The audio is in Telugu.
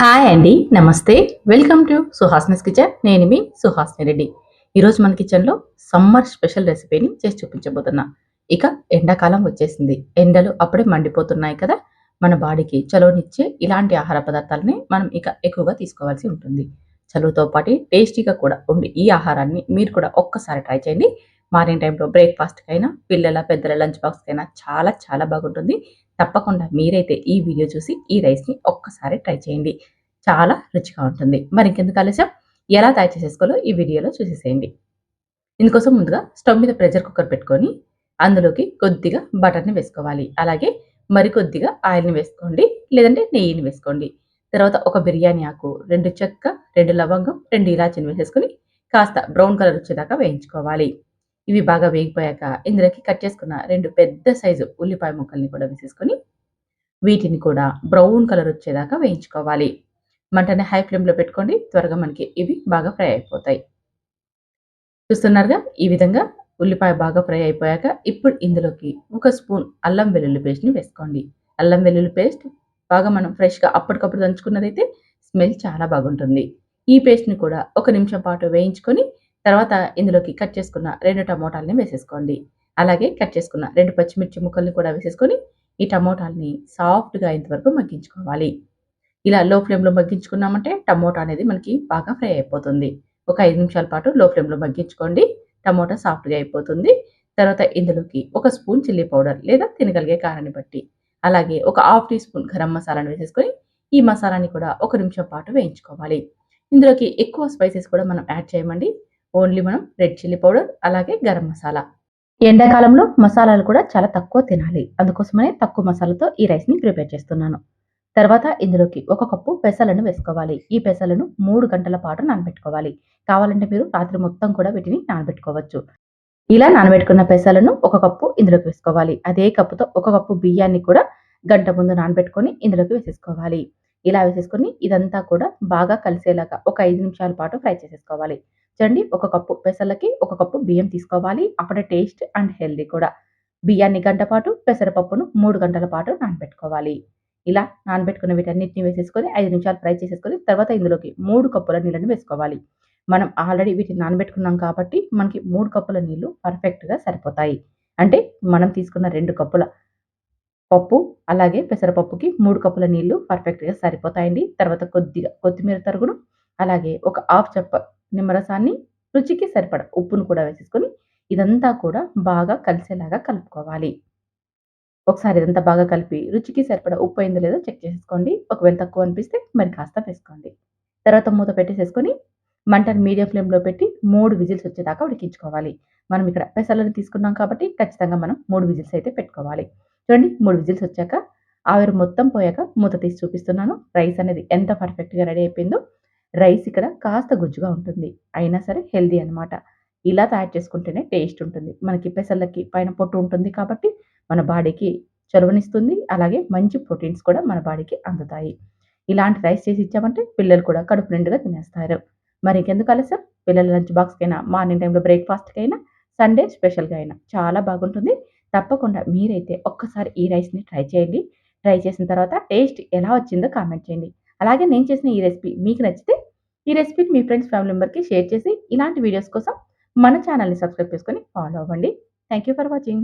హాయ్ అండి. నమస్తే. Welcome to Suhasini's kitchen. నేను మీ సుహాసిని రెడ్డి. ఈరోజు మన కిచెన్‌లో సమ్మర్ స్పెషల్ రెసిపీని చేసి చూపించబోతున్నా. ఇక ఎండాకాలం వచ్చేసింది. ఎండలు అప్పుడే మండిపోతున్నాయి కదా! మన బాడీకి చలువనిచ్చే ఇలాంటి ఆహార పదార్థాలని మనం ఇక ఎక్కువగా తీసుకోవాల్సి ఉంటుంది. చలువతో పాటు టేస్టీగా కూడా ఉండే ఈ ఆహారాన్ని మీరు కూడా ఒక్కసారి ట్రై చేయండి. మార్నింగ్ టైమ్‌లో బ్రేక్‌ఫాస్ట్‌కైనా, పిల్లల, పెద్దల లంచ్ బాక్స్‌కైనా చాలా చాలా బాగుంటుంది. తప్పకుండా మీరైతే ఈ వీడియో చూసి ఈ రైస్‌ని ఒక్కసారి ట్రై చేయండి. చాలా రుచిగా ఉంటుంది. మరి ఇంకెందుకు ఆలస్యం? ఎలా తయారు చేసేసుకోవాలో ఈ వీడియోలో చూసేసేయండి. ఇందుకోసం ముందుగా స్టవ్ మీద ప్రెషర్ కుక్కర్ పెట్టుకొని, అందులోకి కొద్దిగా బటర్‌ని వేసుకోవాలి. అలాగే మరికొద్దిగా ఆయిల్‌ని వేసుకోండి. లేదంటే నెయ్యిని వేసుకోండి. తర్వాత ఒక బిర్యానీ ఆకు, 2 చెక్క, 2 లవంగం, 2 ఇలాచీని వేసేసుకొని కాస్త బ్రౌన్ కలర్ వచ్చేదాకా వేయించుకోవాలి. ఇవి బాగా వేగిపోయాక ఇందులోకి కట్ చేసుకున్న 2 పెద్ద సైజు ఉల్లిపాయ ముక్కల్ని కూడా వేసేసుకొని వీటిని కూడా బ్రౌన్ కలర్ వచ్చేదాకా వేయించుకోవాలి. మంటని హై ఫ్లేమ్‌లో పెట్టుకోండి. త్వరగా మనకి ఇవి బాగా ఫ్రై అయిపోతాయి. చూస్తున్నారుగా ఈ విధంగా ఉల్లిపాయ బాగా ఫ్రై అయిపోయాక ఇప్పుడు ఇందులోకి ఒక స్పూన్ అల్లం వెల్లుల్లి పేస్ట్‌ని వేసుకోండి. అల్లం వెల్లుల్లి పేస్ట్ బాగా మనం ఫ్రెష్‌గా అప్పటికప్పుడు దంచుకున్నదైతే స్మెల్ చాలా బాగుంటుంది. ఈ పేస్ట్‌ని కూడా ఒక నిమిషం పాటు వేయించుకొని తర్వాత ఇందులోకి కట్ చేసుకున్న 2 టమోటాలని వేసేసుకోండి. అలాగే కట్ చేసుకున్న 2 పచ్చిమిర్చి ముక్కల్ని కూడా వేసేసుకొని ఈ టమోటాలని సాఫ్ట్‌గా అయ్యేంత వరకు మగ్గించుకోవాలి. ఇలా లో ఫ్లేమ్‌లో మగ్గించుకున్నామంటే టమోటా అనేది మనకి బాగా ఫ్రై అయిపోతుంది. ఒక 5 నిమిషాల పాటు లో ఫ్లేమ్‌లో మగ్గించుకోండి. టమోటా సాఫ్ట్‌గా అయిపోతుంది. తర్వాత ఇందులోకి ఒక స్పూన్ చిల్లీ పౌడర్ లేదా తినగలిగే కారాన్ని బట్టి, అలాగే ఒక హాఫ్ టీ స్పూన్ గరం మసాలాను వేసేసుకొని, ఈ మసాలాని కూడా ఒక నిమిషం పాటు వేయించుకోవాలి. ఇందులోకి ఎక్కువ స్పైసెస్ కూడా మనం యాడ్ చేయమండి. ఓన్లీ మనం రెడ్ చిల్లీ పౌడర్, అలాగే గరం మసాలా. ఎండాకాలంలో మసాలాలు కూడా చాలా తక్కువ తినాలి. అందుకోసమనే తక్కువ మసాలాతో ఈ రైస్‌ని ప్రిపేర్ చేస్తున్నాను. తర్వాత ఇందులోకి ఒక కప్పు పెసలను వేసుకోవాలి. ఈ పెసలను 3 గంటల పాటు నానబెట్టుకోవాలి. కావాలంటే మీరు రాత్రి మొత్తం కూడా వీటిని నానబెట్టుకోవచ్చు. ఇలా నానబెట్టుకున్న పెసలను ఒక కప్పు ఇందులోకి వేసుకోవాలి. అదే కప్పుతో ఒక కప్పు బియ్యాన్ని కూడా గంట ముందు నానబెట్టుకొని ఇందులోకి వేసేసుకోవాలి. ఇలా వేసేసుకొని ఇదంతా కూడా బాగా కలిసేలాగా ఒక 5 నిమిషాల పాటు ఫ్రై చేసేసుకోవాలి. చూడండి, ఒక కప్పు పెసలకి ఒక కప్పు బియ్యం తీసుకోవాలి. అప్పుడే టేస్ట్ అండ్ హెల్తీ కూడా. బియ్యాన్ని గంట పాటు, పెసరపప్పును 3 గంటల పాటు నానబెట్టుకోవాలి. ఇలా నానబెట్టుకున్న వీటన్నిటిని వేసేసుకొని 5 నిమిషాలు ఫ్రై చేసేసుకొని తర్వాత ఇందులోకి 3 కప్పుల నీళ్ళని వేసుకోవాలి. మనం ఆల్రెడీ వీటిని నానబెట్టుకున్నాం కాబట్టి మనకి 3 కప్పుల నీళ్లు పర్ఫెక్ట్‌గా సరిపోతాయి. అంటే మనం తీసుకున్న 2 కప్పుల పప్పు, అలాగే పెసరపప్పుకి 3 కప్పుల నీళ్లు పర్ఫెక్ట్‌గా సరిపోతాయండి. తర్వాత కొద్దిగా కొత్తిమీర తరుగును, అలాగే ఒక హాఫ్ చెక్క నిమ్మరసాన్ని, రుచికి సరిపడా ఉప్పును కూడా వేసేసుకొని ఇదంతా కూడా బాగా కలిసేలాగా కలుపుకోవాలి. ఒకసారి ఇదంతా బాగా కలిపి రుచికి సరిపడా ఉప్పు అయిందో లేదో చెక్ చేసేసుకోండి. ఒకవేళ తక్కువ అనిపిస్తే మరి కాస్త వేసుకోండి. తర్వాత మూత పెట్టేసేసుకొని మంటని మీడియం ఫ్లేమ్‌లో పెట్టి 3 విజిల్స్ వచ్చేదాకా ఉడికించుకోవాలి. మనం ఇక్కడ పెసలను తీసుకున్నాం కాబట్టి ఖచ్చితంగా మనం 3 విజిల్స్ అయితే పెట్టుకోవాలి. చూడండి, 3 విజిల్స్ వచ్చాక ఆవిరి మొత్తం పోయాక మూత తీసి చూపిస్తున్నాను. రైస్ అనేది ఎంత పర్ఫెక్ట్‌గా రెడీ అయిపోయిందో. రైస్ ఇక్కడ కాస్త గుజ్జుగా ఉంటుంది. అయినా సరే హెల్తీ అనమాట. ఇలా తయారు చేసుకుంటేనే టేస్ట్ ఉంటుంది. మనకి పెసలకి పైన పొట్టు ఉంటుంది కాబట్టి మన బాడీకి చలువనిస్తుంది. అలాగే మంచి ప్రోటీన్స్ కూడా మన బాడీకి అందుతాయి. ఇలాంటి రైస్ చేసి ఇచ్చామంటే పిల్లలు కూడా కడుపు నిండుగా తినేస్తారు. మరి ఇంకెందుకు ఆలస్యం? పిల్లల లంచ్ బాక్స్‌కైనా, మార్నింగ్ టైమ్‌లో బ్రేక్‌ఫాస్ట్‌కైనా, సండే స్పెషల్‌గా అయినా చాలా బాగుంటుంది. తప్పకుండా మీరైతే ఒక్కసారి ఈ రైస్‌ని ట్రై చేయండి. ట్రై చేసిన తర్వాత టేస్ట్ ఎలా వచ్చిందో కామెంట్ చేయండి. అలాగే నేను చేసిన ఈ రెసిపీ మీకు నచ్చితే ఈ రెసిపీని మీ ఫ్రెండ్స్, ఫ్యామిలీ మెంబర్‌కి షేర్ చేసి ఇలాంటి వీడియోస్ కోసం మన ఛానెల్‌ని సబ్స్క్రైబ్ చేసుకొని ఫాలో అవ్వండి. Thank you for watching.